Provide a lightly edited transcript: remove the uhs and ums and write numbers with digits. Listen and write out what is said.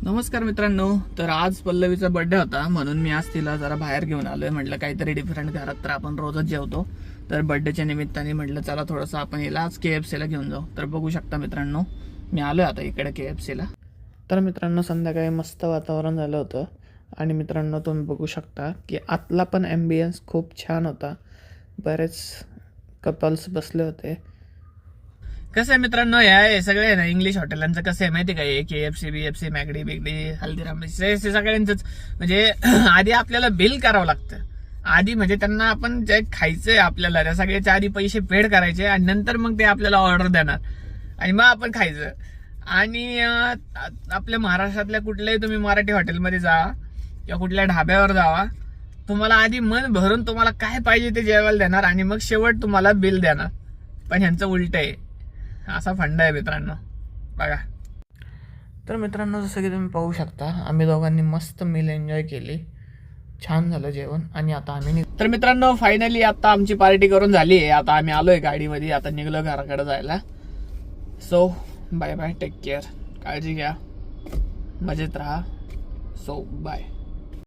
नमस्कार मित्रांनो. तर आज पल्लवीचा बर्थडे होता म्हणून मी आज तिला जरा बाहेर घेऊन आलोय. म्हटलं काहीतरी डिफरंट, घरात तर आपण रोजच जेवतो, तर बर्थडेच्या निमित्ताने म्हटलं चला थोडंसं आपण हिला आज KFC ला घेऊन जाऊ. तर बघू शकता मित्रांनो, मी आलोय आता इकडे KFC ला. तर मित्रांनो संध्याकाळी मस्त वातावरण झालं होतं आणि मित्रांनो तुम्ही बघू शकता की आतला पण ॲम्बियन्स खूप छान होता. बरेच कपल्स बसले होते. कसं आहे मित्रांनो, हे सगळे ना इंग्लिश हॉटेलांचं कसं आहे माहिती काय, KFC BFC मॅगडी बिगडी हल्दीराम हे सगळ्यांचंच म्हणजे आधी आपल्याला बिल करावं लागतं. आधी म्हणजे त्यांना आपण जे खायचंय आपल्याला त्या सगळ्याच्या आधी पैसे पेड करायचे आणि नंतर मग ते आपल्याला ऑर्डर देणार आणि मग आपण खायचं. आणि आपल्या महाराष्ट्रातल्या कुठल्याही तुम्ही मराठी हॉटेलमध्ये जा किंवा कुठल्या ढाब्यावर जावा, तुम्हाला आधी मन भरून तुम्हाला काय पाहिजे ते जेवायला देणार आणि मग शेवट तुम्हाला बिल देणार. पण ह्यांचं उलट आहे, असा फंड आहे मित्रांनो बघा. तर मित्रांनो जसं की तुम्ही पाहू शकता आम्ही दोघांनी मस्त मील एन्जॉय केली, छान झालं जेवण. आणि आता आम्ही तर मित्रांनो फायनली आता आमची पार्टी करून झाली आहे. आता आम्ही आलोय गाडीमध्ये, आता निघलो घराकडे जायला. So bye bye, take care, काळजी घ्या, मजेत राहा. So bye.